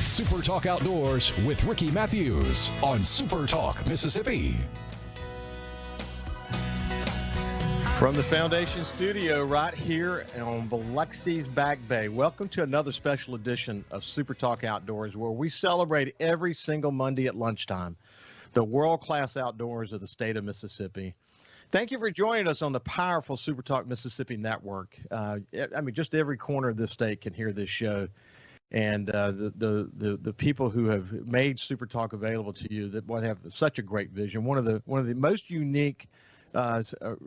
It's SuperTalk Outdoors with Ricky Mathews on SuperTalk Mississippi. From the Foundation Studio right here on Biloxi's Back Bay, welcome to another special edition of SuperTalk Outdoors, where we celebrate every single Monday at lunchtime the world-class outdoors of the state of Mississippi. Thank you for joining us on the powerful SuperTalk Mississippi network. Just every corner of this state can hear this show. And the people who have made SuperTalk available to you that have such a great vision. One of the most unique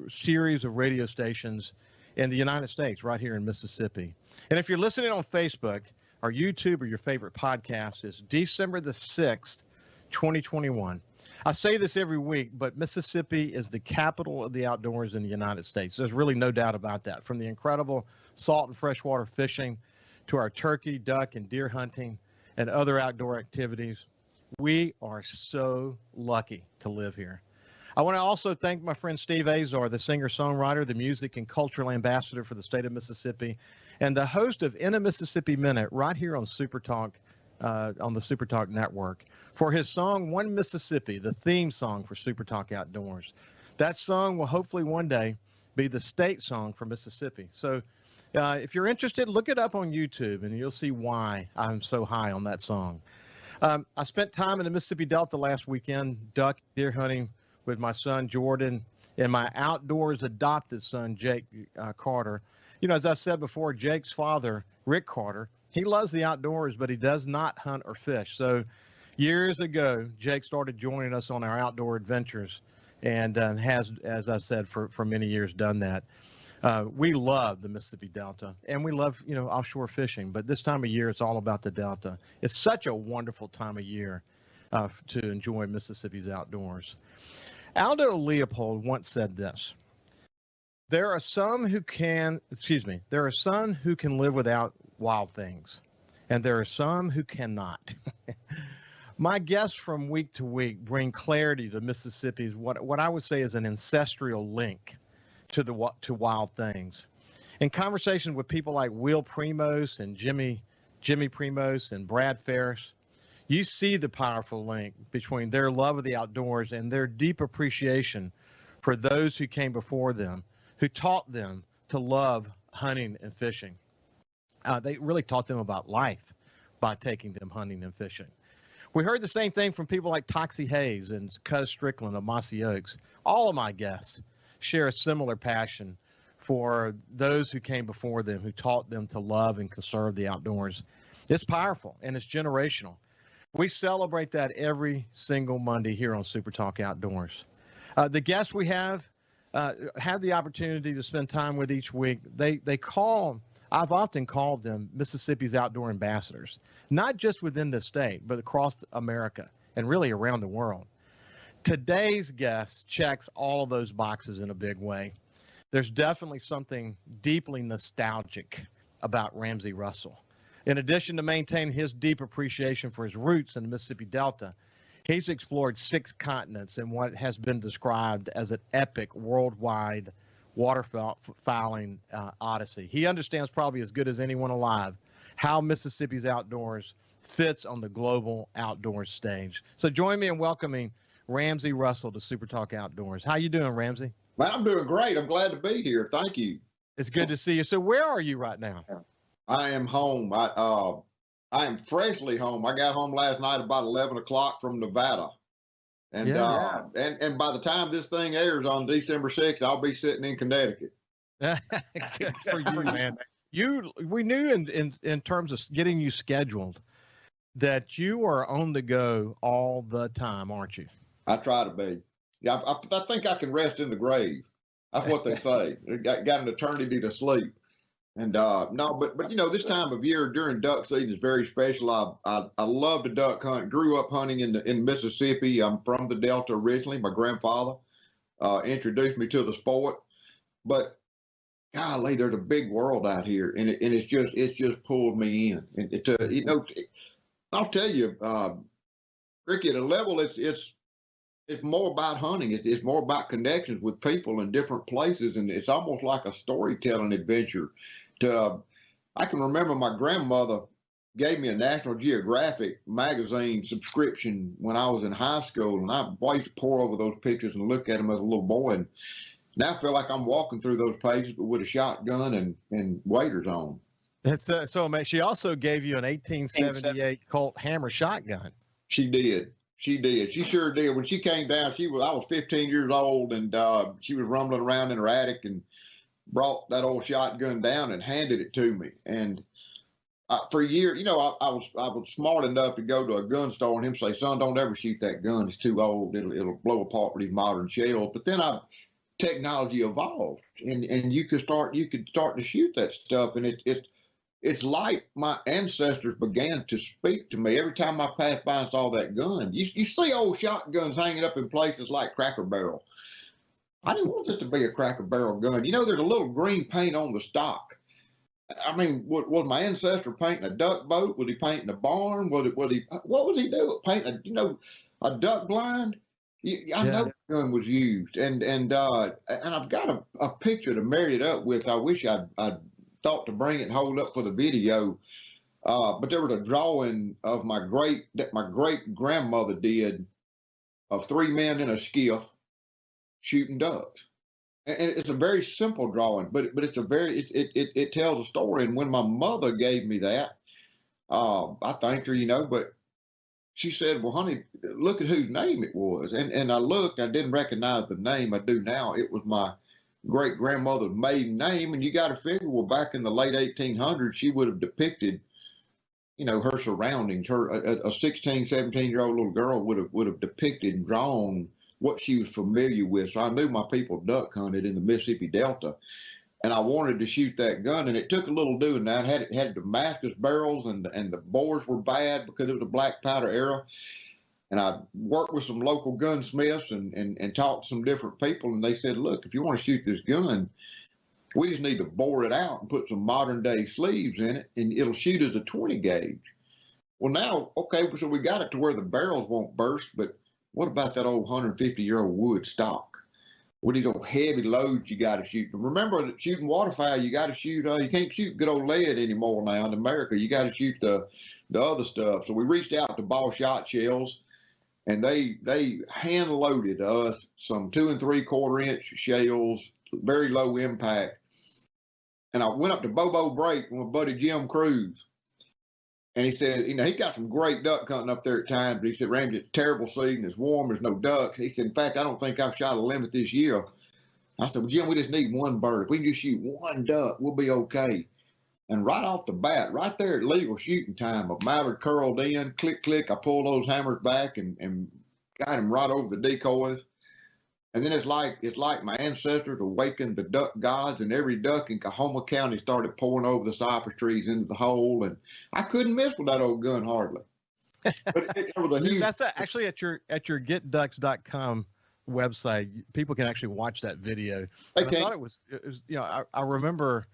series of radio stations in the United States, right here in Mississippi. And if you're listening on Facebook or YouTube or your favorite podcast, it's December the 6th, 2021. I say this every week, but Mississippi is the capital of the outdoors in the United States. There's really no doubt about that. From the incredible salt and freshwater fishing to our turkey, duck, and deer hunting and other outdoor activities, we are so lucky to live here. I want to also thank my friend Steve Azar, the singer-songwriter, the music and cultural ambassador for the state of Mississippi, and the host of In a Mississippi Minute right here on SuperTalk, on the SuperTalk network, for his song, One Mississippi, the theme song for SuperTalk Outdoors. That song will hopefully one day be the state song for Mississippi. So if you're interested, look it up on YouTube, and you'll see why I'm so high on that song. I spent time in the Mississippi Delta last weekend, duck, deer hunting with my son, Jordan, and my outdoors adopted son, Jake Carter. You know, as I said before, Jake's father, Rick Carter, he loves the outdoors, but he does not hunt or fish. So years ago, Jake started joining us on our outdoor adventures and has, as I said, for many years done that. We love the Mississippi Delta, and we love, offshore fishing. But this time of year, it's all about the Delta. It's such a wonderful time of year to enjoy Mississippi's outdoors. Aldo Leopold once said this: there are some who can live without wild things, and there are some who cannot. My guests from week to week bring clarity to Mississippi's what I would say is an ancestral link to wild things. In conversation with people like Will Primos and Jimmy Primos and Brad Ferris, you see the powerful link between their love of the outdoors and their deep appreciation for those who came before them, who taught them to love hunting and fishing. They really taught them about life by taking them hunting and fishing. We heard the same thing from people like Toxie Hayes and Cuz Strickland of Mossy Oaks. All of my guests share a similar passion for those who came before them, who taught them to love and conserve the outdoors. It's powerful, and it's generational. We celebrate that every single Monday here on SuperTalk Outdoors. The guests we have the opportunity to spend time with each week. I've often called them Mississippi's outdoor ambassadors, not just within the state, but across America and really around the world. Today's guest checks all of those boxes in a big way. There's definitely something deeply nostalgic about Ramsey Russell. In addition to maintaining his deep appreciation for his roots in the Mississippi Delta, he's explored 6 continents in what has been described as an epic worldwide waterfowling odyssey. He understands probably as good as anyone alive how Mississippi's outdoors fits on the global outdoors stage. So join me in welcoming Ramsey Russell to SuperTalk Outdoors. How you doing, Ramsey? Man, I'm doing great. I'm glad to be here. Thank you. It's good to see you. So where are you right now? I am home. I am freshly home. I got home last night about 11 o'clock from Nevada. And and by the time this thing airs on December 6th, I'll be sitting in Connecticut. Good for you, man. We knew in terms of getting you scheduled that you are on the go all the time, aren't you? I try to be. Yeah, I think I can rest in the grave. That's what they say. Got an eternity to sleep. And but this time of year during duck season is very special. I love to duck hunt. Grew up hunting in Mississippi. I'm from the Delta originally. My grandfather introduced me to the sport. But golly, there's a big world out here, and it's just pulled me in. And I'll tell you, Ricky, at a level, it's more about hunting. It's more about connections with people in different places, and it's almost like a storytelling adventure. I can remember my grandmother gave me a National Geographic magazine subscription when I was in high school, and I used to pore over those pictures and look at them as a little boy. And now I feel like I'm walking through those pages, but with a shotgun and waders on. That's so. She also gave you an 1878 Colt Hammer shotgun. She did. She did. She sure did. When she came down, I was 15 years old, and she was rumbling around in her attic and brought that old shotgun down and handed it to me. And for a year, I was smart enough to go to a gun store and him say, "Son, don't ever shoot that gun. It's too old. It'll blow apart with these modern shells." But then technology evolved, and you could start to shoot that stuff, and it's like my ancestors began to speak to me every time I passed by and saw that gun. You see old shotguns hanging up in places like Cracker Barrel. I didn't want it to be a Cracker Barrel gun. There's a little green paint on the stock. I mean, was my ancestor painting a duck boat? Was he painting a barn? What was he doing? Painting a duck blind? I know the gun was used, and I've got a picture to marry it up with. I wish I'd thought to bring it and hold up for the video, but there was a drawing of that my great grandmother did of 3 men in a skiff shooting ducks, and it's a very simple drawing, but it's it tells a story. And when my mother gave me that, I thanked her, but she said, "Well, honey, look at whose name it was," and I looked, I didn't recognize the name. I do now. It was my great grandmother's maiden name, and you got to figure, well, back in the late 1800s, she would have depicted, her surroundings. A 16, 17-year-old little girl would have depicted and drawn what she was familiar with. So I knew my people duck hunted in the Mississippi Delta, and I wanted to shoot that gun, and it took a little doing that. It had Damascus barrels, and the bores were bad because it was a black powder era. And I worked with some local gunsmiths and talked to some different people, and they said, "Look, if you want to shoot this gun, we just need to bore it out and put some modern day sleeves in it, and it'll shoot as a 20 gauge." Well, now, okay, so we got it to where the barrels won't burst, but what about that old 150-year-old wood stock? With these old heavy loads you got to shoot. Remember that shooting waterfowl, you got to shoot, you can't shoot good old lead anymore now in America. You got to shoot the other stuff. So we reached out to ball shot shells, and they hand loaded us some 2 3/4 inch shells, very low impact. And I went up to Bobo Break with my buddy Jim Cruz, and he said, he got some great duck hunting up there at times. But he said, "Ramsey, it's a terrible season. It's warm. There's no ducks." He said, "In fact, I don't think I've shot a limit this year." I said, "Well, Jim, we just need one bird. If we can just shoot one duck, we'll be okay." And right off the bat, right there at legal shooting time, a mallard curled in, click, click. I pulled those hammers back and got him right over the decoys. And then it's like my ancestors awakened the duck gods, and every duck in Cahoma County started pouring over the cypress trees into the hole. And I couldn't miss with that old gun hardly. But it was a huge. That's actually at your getducks.com website. People can actually watch that video. I thought it was I remember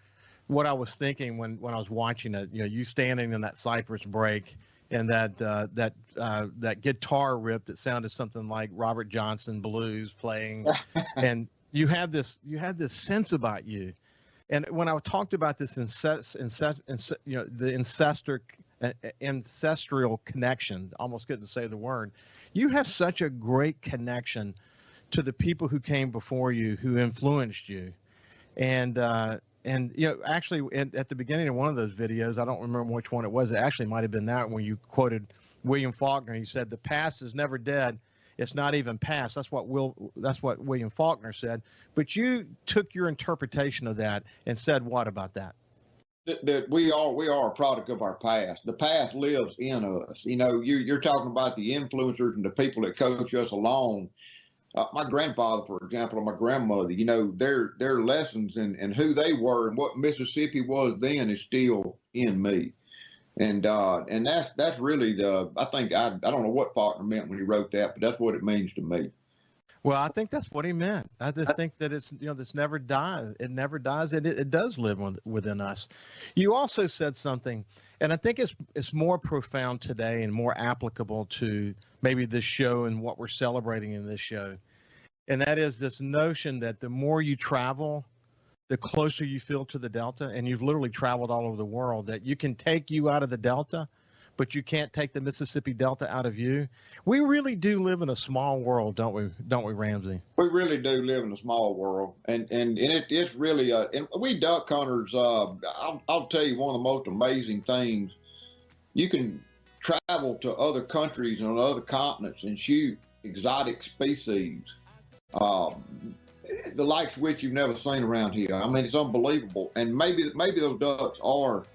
what I was thinking when I was watching it. You standing in that cypress break, and that guitar rip that sounded something like Robert Johnson blues playing, and you had this sense about you. And when I talked about this the ancestral connection, almost couldn't say the word. You have such a great connection to the people who came before you, who influenced you, and actually, at the beginning of one of those videos, I don't remember which one it was. It actually might have been that when you quoted William Faulkner. He said, "The past is never dead. It's not even past." That's what William Faulkner said. But you took your interpretation of that and said, what about that? That we are a product of our past. The past lives in us. You're talking about the influencers and the people that coach us along. My grandfather, for example, and my grandmother, their lessons and who they were and what Mississippi was then is still in me. And that's really I think I don't know what Faulkner meant when he wrote that, but that's what it means to me. Well, I think that's what he meant. I just think that it's, this never dies. It never dies. It does live within us. You also said something, and I think it's more profound today and more applicable to maybe this show and what we're celebrating in this show. And that is this notion that the more you travel, the closer you feel to the Delta, and you've literally traveled all over the world, that you can take you out of the Delta, but you can't take the Mississippi Delta out of you. We really do live in a small world, don't we, Ramsey? We really do live in a small world, and it's really and we duck hunters. I'll tell you one of the most amazing things. You can travel to other countries and on other continents and shoot exotic species, the likes of which you've never seen around here. I mean, it's unbelievable. And maybe those ducks are,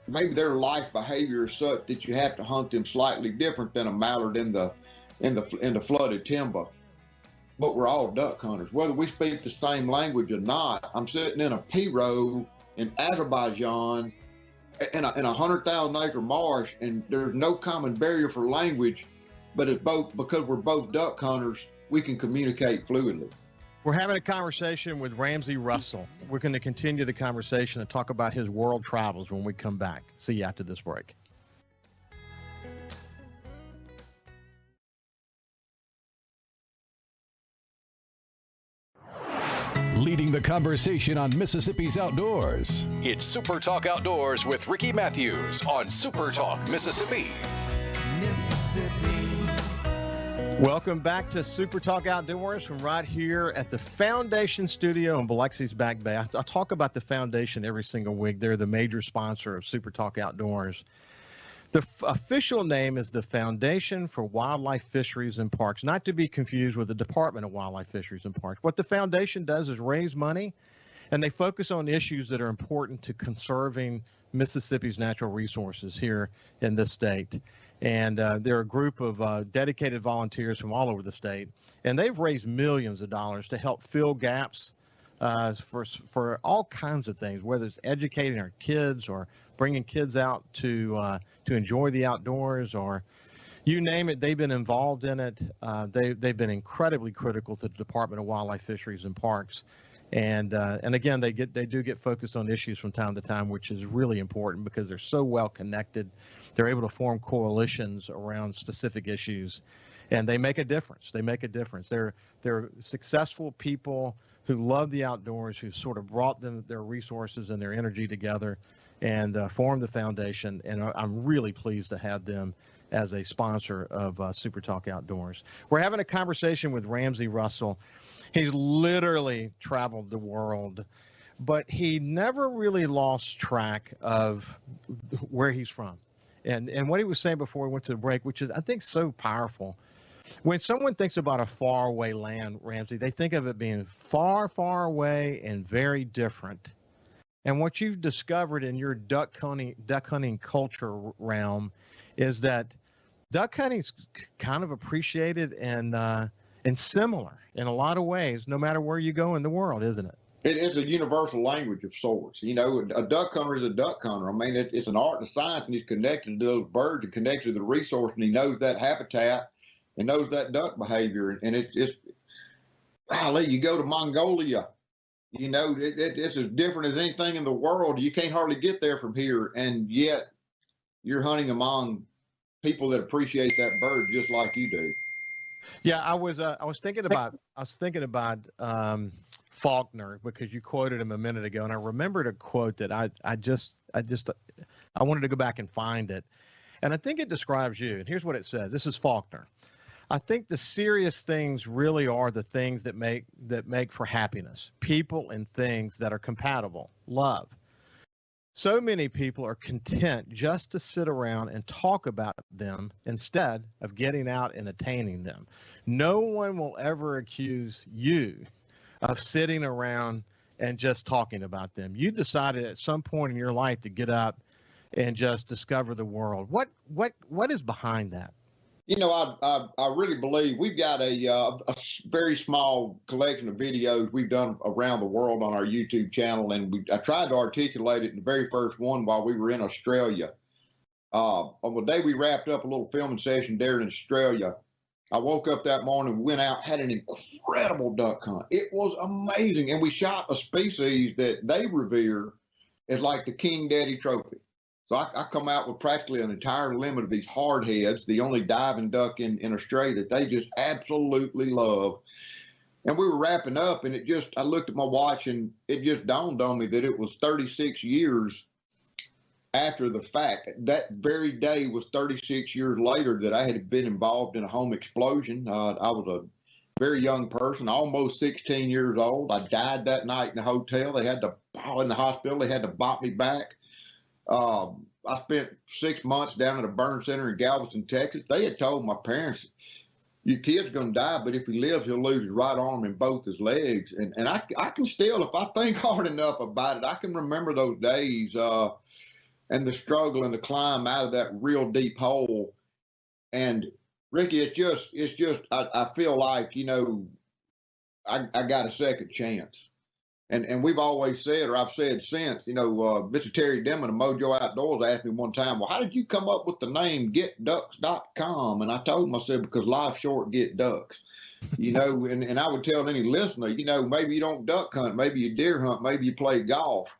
maybe their life behavior is such that you have to hunt them slightly different than a mallard in the flooded timber. But we're all duck hunters, whether we speak the same language or not. I'm sitting in a P-row in Azerbaijan in a 100,000 acre marsh, and there's no common barrier for language, but it's both, because we're both duck hunters, we can communicate fluidly. We're having a conversation with Ramsey Russell. We're going to continue the conversation and talk about his world travels when we come back. See you after this break. Leading the conversation on Mississippi's outdoors. It's Super Talk Outdoors with Ricky Mathews on Super Talk Mississippi. Welcome back to Super Talk Outdoors from right here at the Foundation Studio in Biloxi's Back Bay. I talk about the Foundation every single week. They're the major sponsor of Super Talk Outdoors. The official name is the Foundation for Wildlife Fisheries and Parks, not to be confused with the Department of Wildlife Fisheries and Parks. What the foundation does is raise money, and they focus on issues that are important to conserving Mississippi's natural resources here in this state. And they're a group of dedicated volunteers from all over the state, and they've raised millions of dollars to help fill gaps for all kinds of things, whether it's educating our kids or bringing kids out to enjoy the outdoors, or you name it, they've been involved in it. They've been incredibly critical to the Department of Wildlife Fisheries and Parks. And again, they do get focused on issues from time to time, which is really important because they're so well connected. They're able to form coalitions around specific issues, and they make a difference. They're successful people who love the outdoors, who sort of brought their resources and their energy together and formed the foundation. And I'm really pleased to have them as a sponsor of Super Talk Outdoors. We're having a conversation with Ramsey Russell. He's literally traveled the world, but he never really lost track of where he's from. And what he was saying before we went to the break, which is, I think, so powerful. When someone thinks about a faraway land, Ramsey, they think of it being far, far away and very different. And what you've discovered in your duck hunting culture realm is that duck hunting is kind of appreciated and similar in a lot of ways, no matter where you go in the world, isn't it? It is a universal language of sorts. You know, a duck hunter is a duck hunter. I mean, it's an art and a science, and he's connected to those birds and connected to the resource, and he knows that habitat and knows that duck behavior. And it's golly, you go to Mongolia, you know, it's as different as anything in the world. You can't hardly get there from here, and yet you're hunting among people that appreciate that bird just like you do. Yeah, I was thinking about Faulkner, because you quoted him a minute ago, and I remembered a quote that I wanted to go back and find it, and I think it describes you. And here's what it says. This is Faulkner. I think the serious things really are the things that make for happiness, people and things that are compatible, love. So many people are content just to sit around and talk about them instead of getting out and attaining them. No one will ever accuse you of sitting around and just talking about them. You decided at some point in your life to get up and just discover the world. What is behind that? You know, I really believe we've got a very small collection of videos we've done around the world on our YouTube channel, and I tried to articulate it in the very first one while we were in Australia. On the day we wrapped up a little filming session there in Australia, I woke up that morning, went out, had an incredible duck hunt. It was amazing, and we shot a species that they revere as like the King Daddy trophy. So I come out with practically an entire limit of these hardheads, the only diving duck in Australia that they just absolutely love. And we were wrapping up, and I looked at my watch, and it just dawned on me that it was 36 years after the fact. That very day was 36 years later that I had been involved in a home explosion. I was a very young person, almost 16 years old. I died that night in the hotel. In the hospital, they had to bop me back. I spent 6 months down at a burn center in Galveston, Texas. They had told my parents, your kid's going to die, but if he lives, he'll lose his right arm and both his legs. And I can still, if I think hard enough about it, I can remember those days and the struggle and the climb out of that real deep hole. And Ricky, it's just, I feel like, I got a second chance. And we've always said, or I've said since, Mr. Terry Dimon of Mojo Outdoors asked me one time, well, how did you come up with the name GetDucks.com? And I told him, I said, because life's short, get ducks. And I would tell any listener, maybe you don't duck hunt, maybe you deer hunt, maybe you play golf,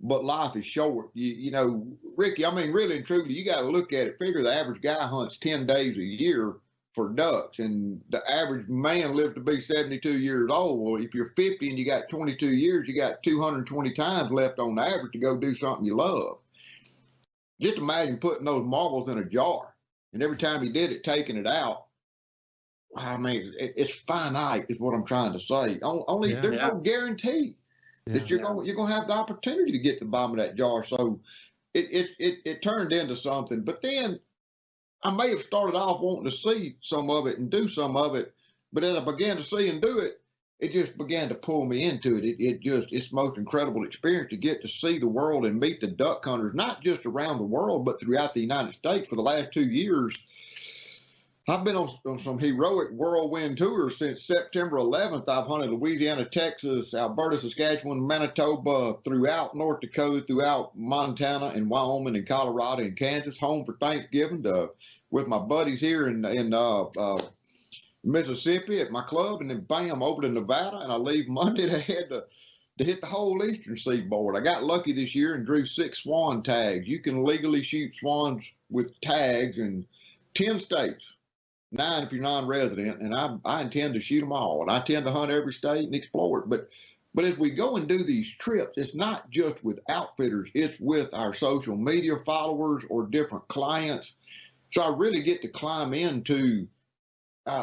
but life is short. Ricky, I mean, really and truly, you got to look at it. Figure the average guy hunts 10 days a year for ducks, and the average man lived to be 72 years old. Well, if you're 50 and you got 22 years, you got 220 times left on average to go do something you love. Just imagine putting those marbles in a jar, and every time you did it, taking it out. I mean, it's finite, is what I'm trying to say. There's no guarantee that you're going to have the opportunity to get to the bottom of that jar. So it turned into something, but then I may have started off wanting to see some of it and do some of it, but as I began to see and do it, it just began to pull me into it. It's the most incredible experience to get to see the world and meet the duck hunters, not just around the world, but throughout the United States. For the last 2 years, I've been on some heroic whirlwind tours since September 11th. I've hunted Louisiana, Texas, Alberta, Saskatchewan, Manitoba, throughout North Dakota, throughout Montana and Wyoming and Colorado and Kansas, home for Thanksgiving with my buddies here in Mississippi at my club, and then bam, over to Nevada, and I leave Monday to head to hit the whole eastern seaboard. I got lucky this year and drew 6 swan tags. You can legally shoot swans with tags in 10 states. 9 if you're non-resident, and I intend to shoot them all, and I tend to hunt every state and explore it. But as we go and do these trips, it's not just with outfitters, it's with our social media followers or different clients. So I really get to climb into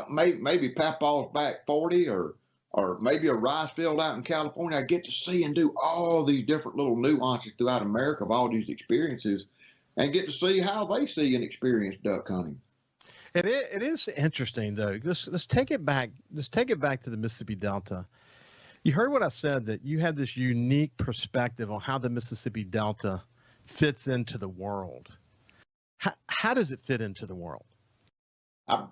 maybe Papaw's Back 40 or maybe a rice field out in California. I get to see and do all these different little nuances throughout America of all these experiences, and get to see how they see and experience duck hunting. It is interesting, though. Let's take it back. Let's take it back to the Mississippi Delta. You heard what I said, that you have this unique perspective on how the Mississippi Delta fits into the world. How does it fit into the world?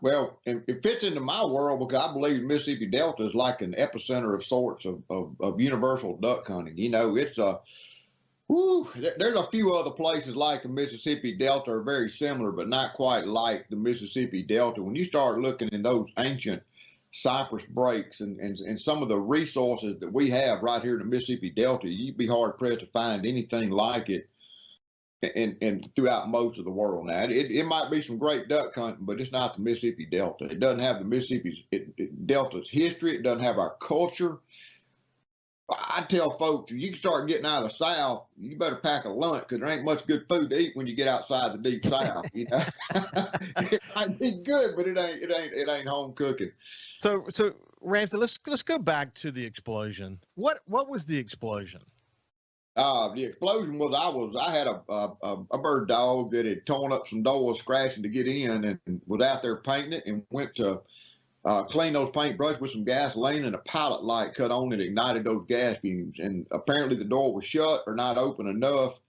Well, it fits into my world because I believe the Mississippi Delta is like an epicenter of sorts of universal duck hunting. It's there's a few other places like the Mississippi Delta are very similar, but not quite like the Mississippi Delta. When you start looking in those ancient cypress breaks and some of the resources that we have right here in the Mississippi Delta, you'd be hard pressed to find anything like it and throughout most of the world. Now, it might be some great duck hunting, but it's not the Mississippi Delta. It doesn't have the Mississippi Delta's history. It doesn't have our culture. I tell folks, if you can start getting out of the South, you better pack a lunch, because there ain't much good food to eat when you get outside the deep South. It might be good, but it ain't home cooking. So Ramsey, let's go back to the explosion. What was the explosion? The explosion was I had a bird dog that had torn up some doors, scratching to get in, and was out there painting it, and went to clean those paintbrushes with some gasoline, and a pilot light cut on and ignited those gas fumes. And apparently the door was shut or not open enough.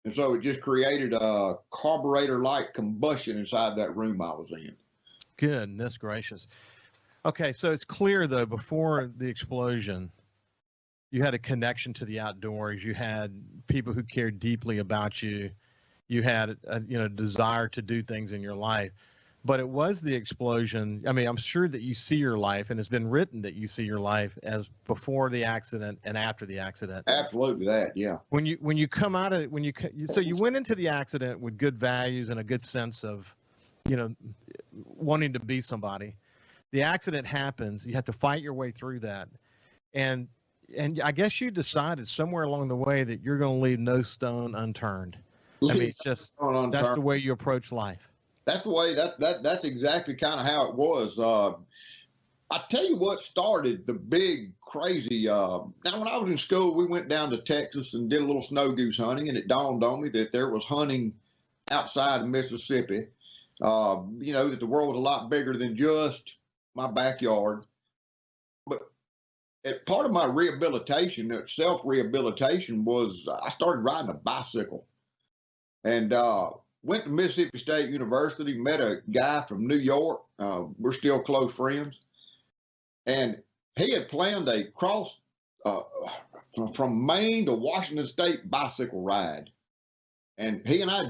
And so it just created a carburetor-like combustion inside that room I was in. Goodness gracious. Okay, so it's clear, though, before the explosion, you had a connection to the outdoors. You had people who cared deeply about you. You had a desire to do things in your life. But it was the explosion. I mean, I'm sure that you see your life, and it's been written that you see your life as before the accident and after the accident. Absolutely that, yeah. When you come out of it, so you went into the accident with good values and a good sense of, wanting to be somebody. the accident happens. You have to fight your way through that. And I guess you decided somewhere along the way that you're going to leave no stone unturned. I mean, it's just, that's the way you approach life. That's the way, that's exactly kind of how it was. I tell you what started the big crazy, now when I was in school, we went down to Texas and did a little snow goose hunting, and it dawned on me that there was hunting outside of Mississippi. You know, that the world was a lot bigger than just my backyard. But part of my rehabilitation, self-rehabilitation, was I started riding a bicycle. And went to Mississippi State University, met a guy from New York. We're still close friends. And he had planned a cross from Maine to Washington State bicycle ride. And he and I,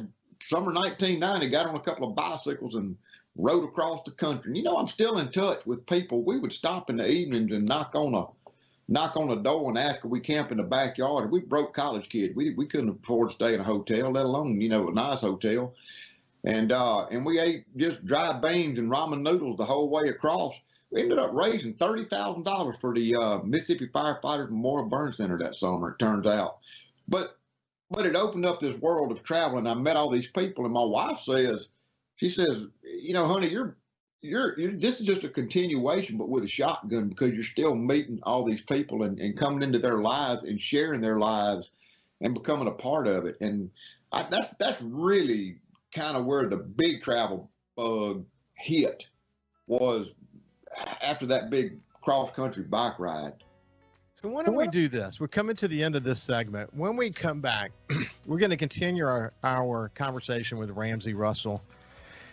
summer 1990, got on a couple of bicycles and rode across the country. And, you know, I'm still in touch with people. We would stop in the evenings and knock on the door and ask if we camp in the backyard. We broke college kids. We couldn't afford to stay in a hotel, let alone, you know, a nice hotel. And we ate just dry beans and ramen noodles the whole way across. We ended up raising $30,000 for the Mississippi Firefighters Memorial Burn Center that summer, it turns out. But it opened up this world of traveling. I met all these people, and my wife says, you know, honey, this is just a continuation, but with a shotgun, because you're still meeting all these people and coming into their lives and sharing their lives and becoming a part of it. And that's really kind of where the big travel bug hit, was after that big cross-country bike ride. So why don't we do this? We're coming to the end of this segment. When we come back, we're going to continue our conversation with Ramsey Russell.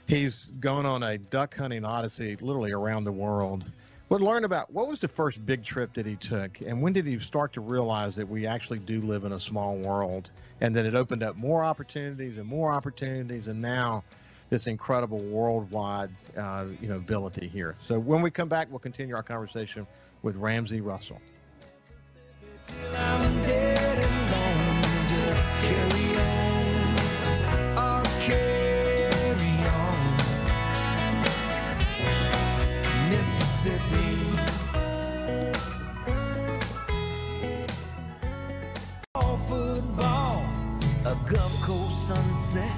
He's going on a duck hunting odyssey literally around the world. We'll learn about what was the first big trip that he took, and when did he start to realize that we actually do live in a small world, and that it opened up more opportunities, and now this incredible worldwide ability here. So when we come back, we'll continue our conversation with Ramsey Russell. Mississippi. Football, a Gulf Coast sunset,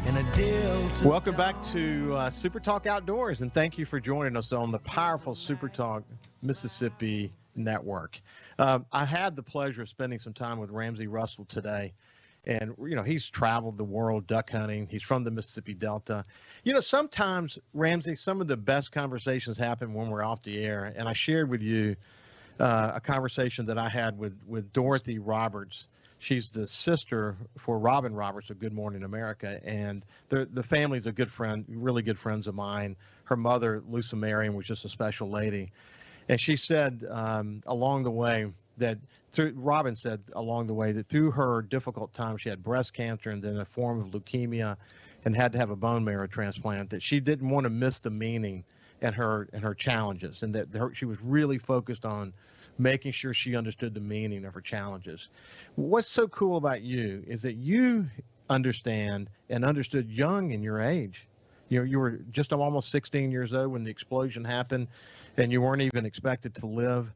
and a Delta. Welcome back to Super Talk Outdoors, and thank you for joining us on the powerful Super Talk Mississippi network. I had the pleasure of spending some time with Ramsey Russell today. And, you know, he's traveled the world duck hunting. He's from the Mississippi Delta. You know, sometimes, Ramsey, some of the best conversations happen when we're off the air. And I shared with you a conversation that I had with Dorothy Roberts. She's the sister for Robin Roberts of Good Morning America. And the family's a good friend, really good friends of mine. Her mother, Lucy Marion, was just a special lady. And she said along the way, Robin said along the way that through her difficult time, she had breast cancer and then a form of leukemia and had to have a bone marrow transplant, that she didn't want to miss the meaning and her challenges, and that she was really focused on making sure she understood the meaning of her challenges. What's so cool about you is that you understand and understood young in your age. You know, you were just almost 16 years old when the explosion happened, and you weren't even expected to live.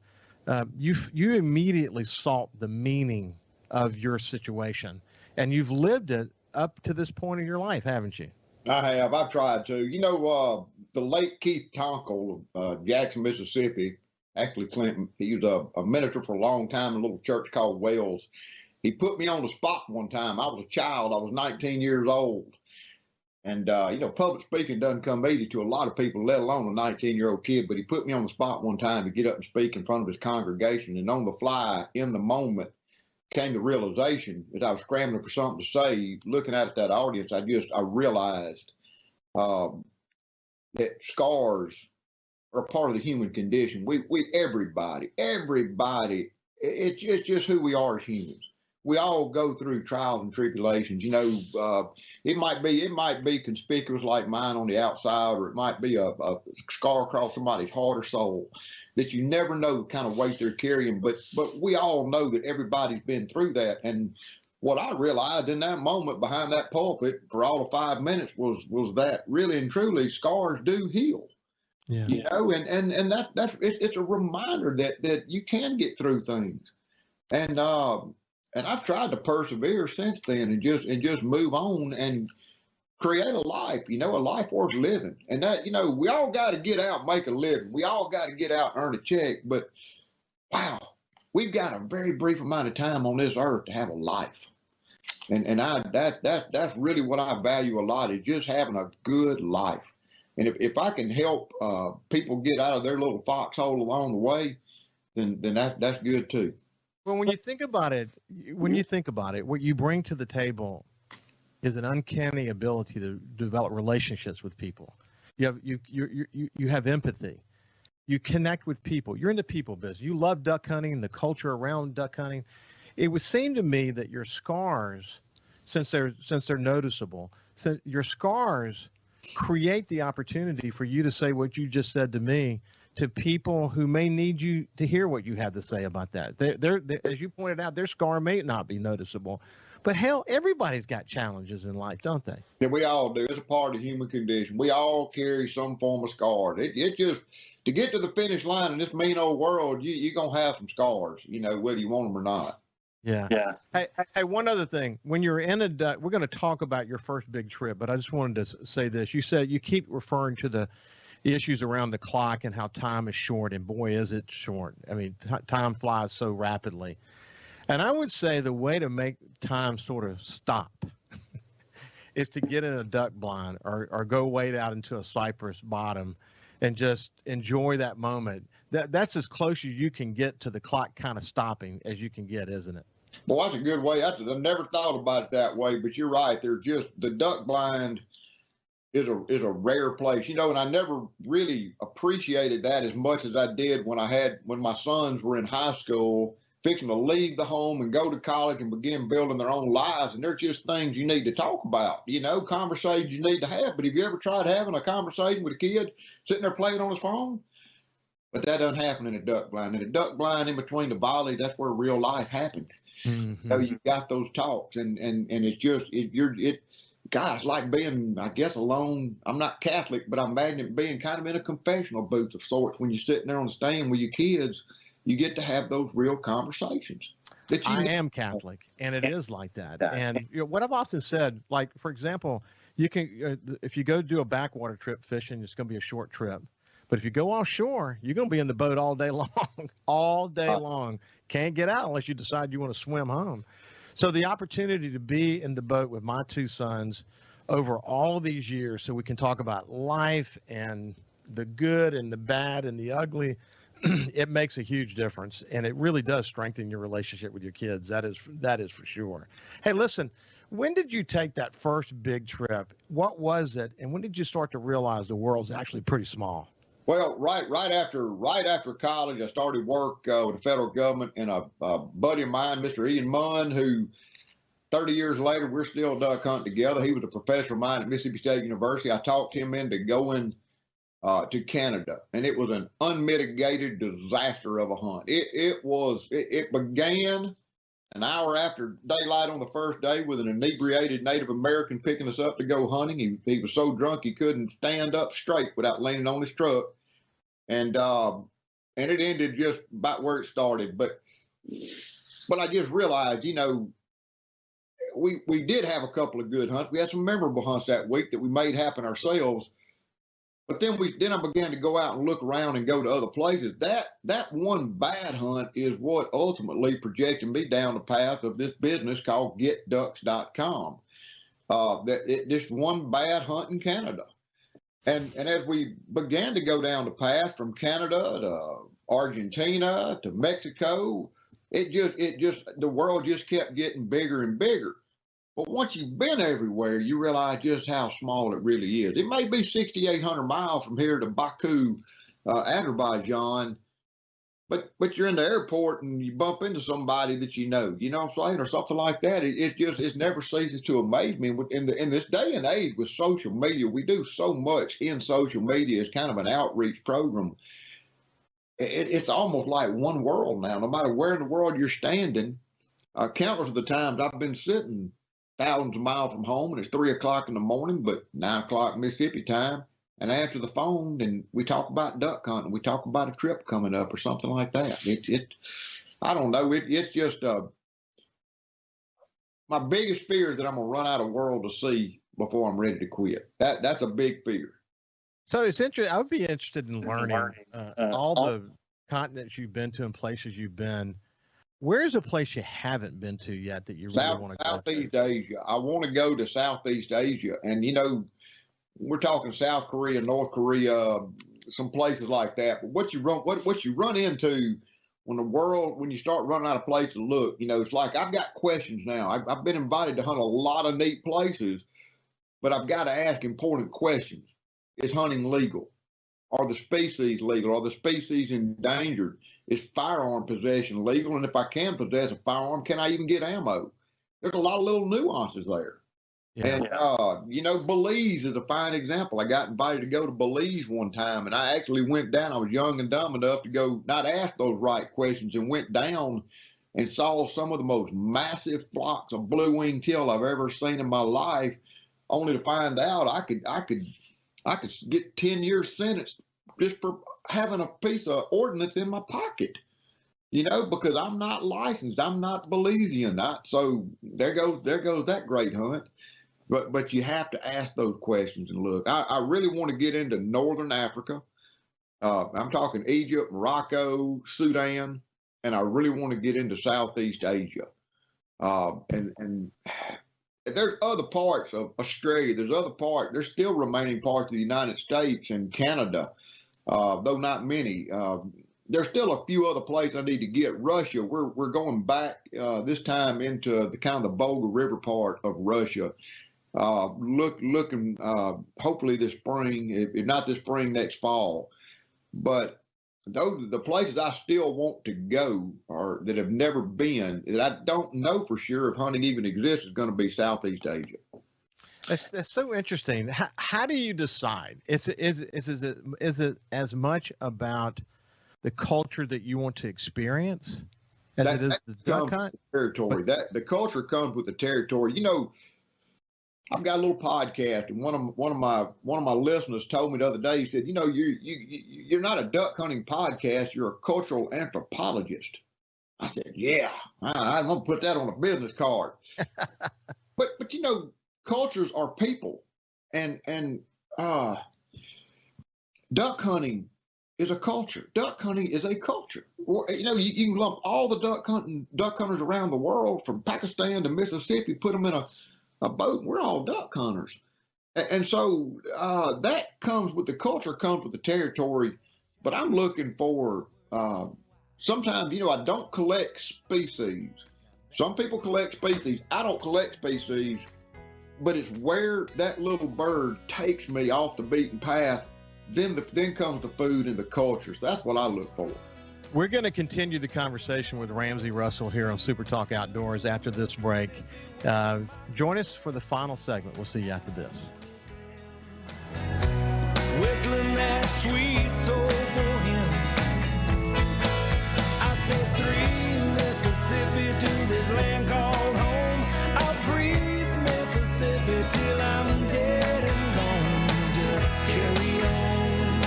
You immediately sought the meaning of your situation, and you've lived it up to this point in your life, haven't you? I have. I've tried to. You know, the late Keith Tonkel, Jackson, Mississippi, actually Clinton, he was a minister for a long time in a little church called Wells. He put me on the spot one time. I was a child. I was 19 years old. And, you know, public speaking doesn't come easy to a lot of people, let alone a 19-year-old kid. But he put me on the spot one time to get up and speak in front of his congregation. And on the fly, in the moment, came the realization as I was scrambling for something to say, looking at that audience, I realized that scars are part of the human condition. Everybody, it's just who we are as humans. We all go through trials and tribulations. You know, it might be conspicuous like mine on the outside, or it might be a scar across somebody's heart or soul that you never know the kind of weight they're carrying. But we all know that everybody's been through that. And what I realized in that moment behind that pulpit for all of 5 minutes was that really and truly scars do heal. Yeah. You know, and it's a reminder that you can get through things. And I've tried to persevere since then and just move on and create a life, a life worth living. And that, we all got to get out and make a living. We all got to get out and earn a check. But wow, we've got a very brief amount of time on this earth to have a life. And that's really what I value a lot, is just having a good life. And if I can help people get out of their little foxhole along the way, then that's good too. Well, when you think about it, what you bring to the table is an uncanny ability to develop relationships with people. You have empathy. You connect with people. You're into people business. You love duck hunting and the culture around duck hunting. It would seem to me that your scars, since they're noticeable, your scars create the opportunity for you to say what you just said to me to people who may need you to hear what you have to say about that. They're as you pointed out, their scar may not be noticeable, but hell, everybody's got challenges in life, don't they? Yeah, we all do. It's a part of the human condition. We all carry some form of scar. It just, to get to the finish line in this mean old world, you're going to have some scars, whether you want them or not. Yeah. Hey, one other thing. When you're in we're going to talk about your first big trip, but I just wanted to say this. You said you keep referring to the issues around the clock and how time is short, and boy, is it short. I mean, time flies so rapidly. And I would say the way to make time sort of stop is to get in a duck blind or go wade out into a cypress bottom and just enjoy that moment. That's as close as you can get to the clock kind of stopping as you can get, isn't it? Well, that's a good way. I never thought about it that way, but you're right. The duck blind is a rare place, and I never really appreciated that as much as I did when my sons were in high school, fixing to leave the home and go to college and begin building their own lives. And they're just things you need to talk about, conversations you need to have. But have you ever tried having a conversation with a kid sitting there playing on his phone? But that doesn't happen in a duck blind. In a duck blind, in between the volleys, that's where real life happens. Mm-hmm. So you've got those talks, and it's just guys, like being, I guess, alone. I'm not Catholic, but I imagine it being kind of in a confessional booth of sorts. When you're sitting there on the stand with your kids, you get to have those real conversations. I am Catholic, and it is like that. And what I've often said, like, for example, you can, if you go do a backwater trip fishing, it's going to be a short trip. But if you go offshore, you're going to be in the boat all day long, all day long. Can't get out unless you decide you want to swim home. So the opportunity to be in the boat with my two sons over all of these years, so we can talk about life and the good and the bad and the ugly, it makes a huge difference. And it really does strengthen your relationship with your kids. That is for sure. Hey, listen, when did you take that first big trip? What was it? And when did you start to realize the world's actually pretty small? Well, right after college, I started work with the federal government, and a buddy of mine, Mr. Ian Munn, who 30 years later, we're still duck hunting together. He was a professor of mine at Mississippi State University. I talked him into going to Canada, and it was an unmitigated disaster of a hunt. It began an hour after daylight on the first day with an inebriated Native American picking us up to go hunting. He was so drunk he couldn't stand up straight without leaning on his truck. And it ended just about where it started. But I just realized, we did have a couple of good hunts. We had some memorable hunts that week that we made happen ourselves. But then I began to go out and look around and go to other places. That one bad hunt is what ultimately projected me down the path of this business called GetDucks.com. This one bad hunt in Canada. And as we began to go down the path from Canada to Argentina to Mexico, the world just kept getting bigger and bigger. But once you've been everywhere, you realize just how small it really is. It may be 6,800 miles from here to Baku, Azerbaijan, but you're in the airport and you bump into somebody that you know what I'm saying, or something like that. It never ceases to amaze me. In this day and age with social media, we do so much in social media as kind of an outreach program. It's almost like one world now. No matter where in the world you're standing, countless of the times I've been sitting thousands of miles from home, and it's 3 o'clock in the morning, but 9 o'clock Mississippi time, and answer the phone, and we talk about duck hunting. We talk about a trip coming up or something like that. I don't know. It's just my biggest fear is that I'm gonna run out of world to see before I'm ready to quit. That's a big fear. So it's interesting. I would be interested in learning all the continents you've been to and places you've been. Where's a place you haven't been to yet that you really want to go to? Southeast Asia. I want to go to Southeast Asia, and we're talking South Korea, North Korea, some places like that. But what you run into when you start running out of places to look, it's like I've got questions now. I've been invited to hunt a lot of neat places, but I've got to ask important questions. Is hunting legal? Are the species legal? Are the species endangered? Is firearm possession legal? And if I can possess a firearm, can I even get ammo? There's a lot of little nuances there. Yeah. And, Belize is a fine example. I got invited to go to Belize one time, and I actually went down. I was young and dumb enough to go not ask those right questions, and went down and saw some of the most massive flocks of blue-winged teal I've ever seen in my life, only to find out I could get 10 years sentence just for having a piece of ordnance in my pocket, because I'm not licensed. I'm not Belizean. So there goes that great hunt. But you have to ask those questions and look. I really want to get into Northern Africa. I'm talking Egypt, Morocco, Sudan, and I really want to get into Southeast Asia. And there's other parts of Australia. There's still remaining parts of the United States and Canada, though not many. There's still a few other places I need to get. Russia, we're going back this time into the kind of the Volga River part of Russia. Looking hopefully this spring, if not this spring, next fall. But those the places I still want to go or that have never been, that I don't know for sure if hunting even exists, is going to be Southeast Asia. That's so interesting. How do you decide? Is it as much about the culture that you want to experience as it is the duck hunt? Territory. The culture comes with the territory. I've got a little podcast, and one of my listeners told me the other day. He said, you're not a duck hunting podcast. You're a cultural anthropologist. I said, yeah, I'm gonna put that on a business card. but cultures are people, and duck hunting is a culture. Duck hunting is a culture. You can lump all the duck hunters around the world, from Pakistan to Mississippi, put them in a boat. We're all duck hunters, and so that comes with the culture, comes with the territory. But I'm looking for sometimes I don't collect species. Some people collect species. I don't collect species, but it's where that little bird takes me off the beaten path. Then comes the food and the culture. So that's what I look for. We're going to continue the conversation with Ramsey Russell here on SuperTalk Outdoors after this break. Join us for the final segment. We'll see you after this. Whistling that sweet soul for him. I said 3 Mississippi to this land called home. I'll breathe Mississippi till I'm dead and gone. Just carry on.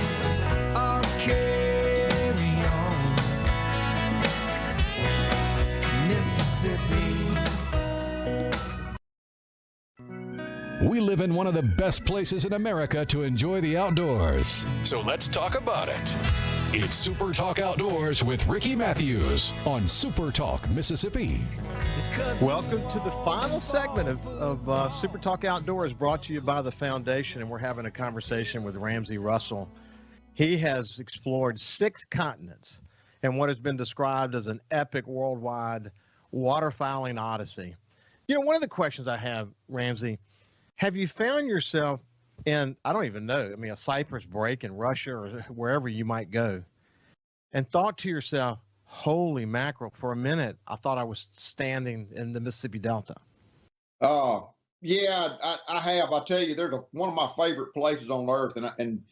I'll carry on. Mississippi. We live in one of the best places in America to enjoy the outdoors. So let's talk about it. It's Super Talk Outdoors with Ricky Mathews on Super Talk Mississippi. Welcome to the final segment of Super Talk Outdoors, brought to you by the Foundation, and we're having a conversation with Ramsey Russell. He has explored 6 continents in what has been described as an epic worldwide waterfowling odyssey. One of the questions I have, Ramsey, have you found yourself in, I don't even know, a cypress break in Russia or wherever you might go, and thought to yourself, holy mackerel, for a minute, I thought I was standing in the Mississippi Delta? Yeah, I have. I tell you, there's one of my favorite places on earth, and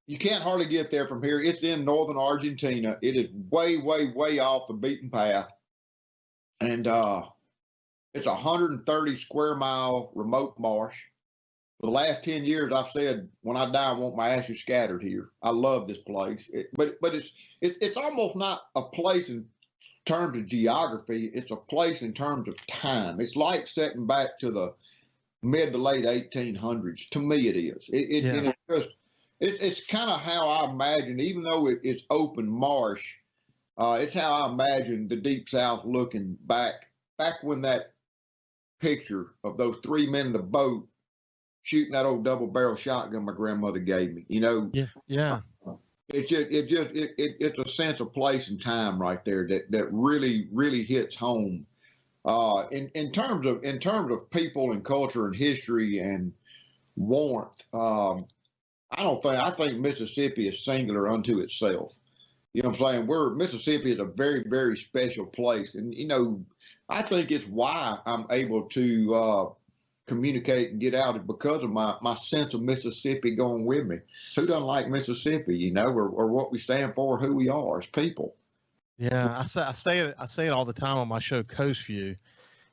you can't hardly get there from here. It's in northern Argentina. It is way, way, way off the beaten path, and it's a 130 square mile remote marsh. For the last 10 years, I've said, when I die, I want my ashes scattered here. I love this place. But it's almost not a place in terms of geography. It's a place in terms of time. It's like setting back to the mid to late 1800s. To me, it is. And it's kind of how I imagine, even though it's open marsh, it's how I imagine the Deep South looking back when that picture of those 3 men in the boat shooting that old double barrel shotgun my grandmother gave me. Yeah. It's a sense of place and time right there that really hits home. In terms of people and culture and history and warmth, I think Mississippi is singular unto itself. You know what I'm saying? Mississippi is a very, very special place. And, I think it's why I'm able to communicate and get out because of my sense of Mississippi going with me. Who doesn't like Mississippi, or what we stand for, who we are as people? Yeah, I say it all the time on my show, Coast View,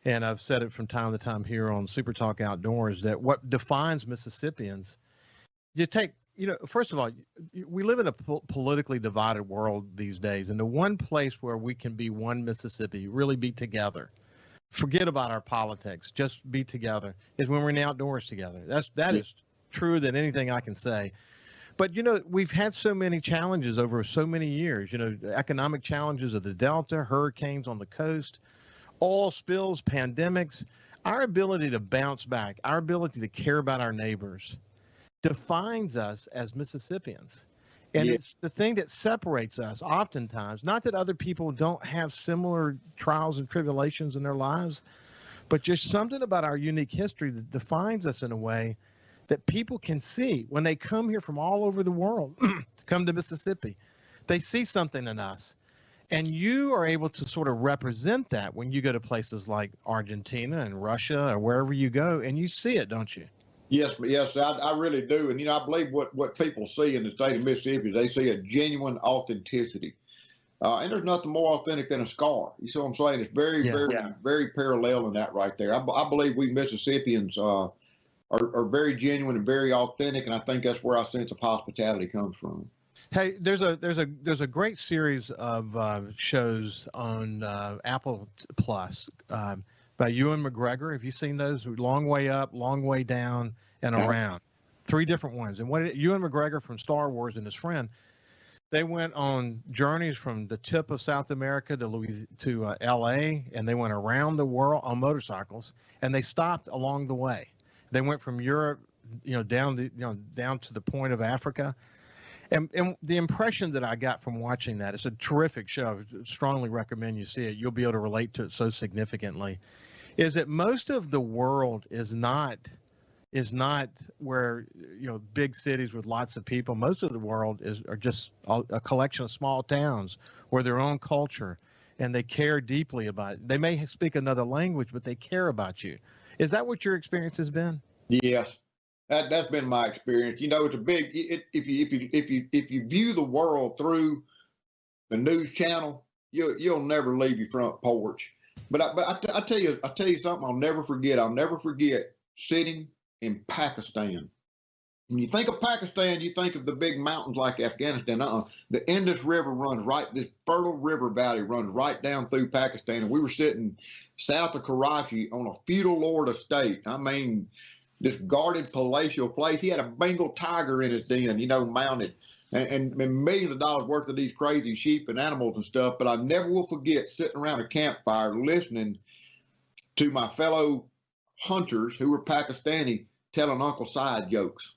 and I've said it from time to time here on SuperTalk Outdoors, that what defines Mississippians, first of all, we live in a politically divided world these days, and the one place where we can be one Mississippi, really be together, forget about our politics, just be together, is when we're in the outdoors together. That is truer than anything I can say. But, we've had so many challenges over so many years, economic challenges of the Delta, hurricanes on the coast, oil spills, pandemics. Our ability to bounce back, our ability to care about our neighbors defines us as Mississippians. And it's the thing that separates us oftentimes, not that other people don't have similar trials and tribulations in their lives, but just something about our unique history that defines us in a way that people can see when they come here from all over the world to come to Mississippi. They see something in us. And you are able to sort of represent that when you go to places like Argentina and Russia or wherever you go, and you see it, don't you? Yes, I really do. And, I believe what people see in the state of Mississippi, they see a genuine authenticity. And there's nothing more authentic than a scar. You see what I'm saying? It's very, very parallel in that right there. I believe we Mississippians are very genuine and very authentic, and I think that's where our sense of hospitality comes from. Hey, there's a great series of shows on Apple Plus by Ewan McGregor. Have you seen those? Long Way Up, Long Way Down, and Around. 3 different ones. And Ewan McGregor from Star Wars and his friend, they went on journeys from the tip of South America to L.A., and they went around the world on motorcycles, and they stopped along the way. They went from Europe, down to the point of Africa. And the impression that I got from watching that, it's a terrific show. I strongly recommend you see it. You'll be able to relate to it so significantly. Is that most of the world is not where big cities with lots of people. Most of the world are just a collection of small towns where their own culture, and they care deeply about it. They may speak another language, but they care about you. Is that what your experience has been? Yes. That's been my experience. It's a big. If you view the world through the news channel, you'll never leave your front porch. But I tell you something I'll never forget. I'll never forget sitting in Pakistan. When you think of Pakistan, you think of the big mountains like Afghanistan. The Indus River runs right. This fertile river valley runs right down through Pakistan, and we were sitting south of Karachi on a feudal lord estate. I mean, this guarded palatial place. He had a Bengal tiger in his den, mounted, and millions of dollars worth of these crazy sheep and animals and stuff. But I never will forget sitting around a campfire listening to my fellow hunters who were Pakistani telling Uncle Side jokes.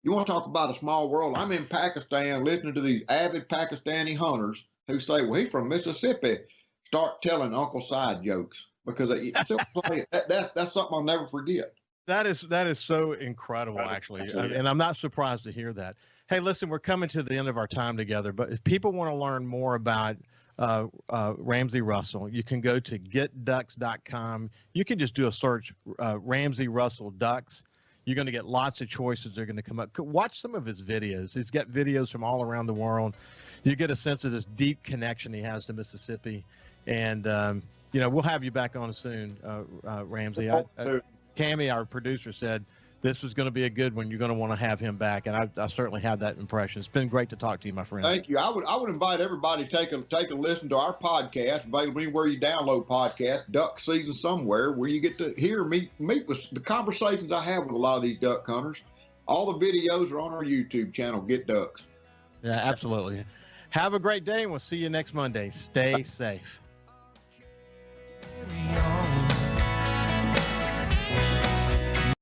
You want to talk about a small world? I'm in Pakistan listening to these avid Pakistani hunters who say, well, he's from Mississippi. Start telling Uncle Side jokes because that's something I'll never forget. That is so incredible, actually. And I'm not surprised to hear that. Hey, listen, we're coming to the end of our time together, but if people want to learn more about Ramsey Russell, you can go to getducks.com. You can just do a search, Ramsey Russell Ducks. You're going to get lots of choices. They're going to come up. Watch some of his videos. He's got videos from all around the world. You get a sense of this deep connection he has to Mississippi. And, we'll have you back on soon, Ramsey. Cammie, our producer, said this was going to be a good one. You're going to want to have him back, and I certainly have that impression. It's been great to talk to you, my friend. Thank you. I would invite everybody to take a listen to our podcast, available anywhere you download podcasts, Duck Season Somewhere, where you get to meet with the conversations I have with a lot of these duck hunters. All the videos are on our YouTube channel, Get Ducks. Yeah, absolutely. Have a great day, and we'll see you next Monday. Stay safe.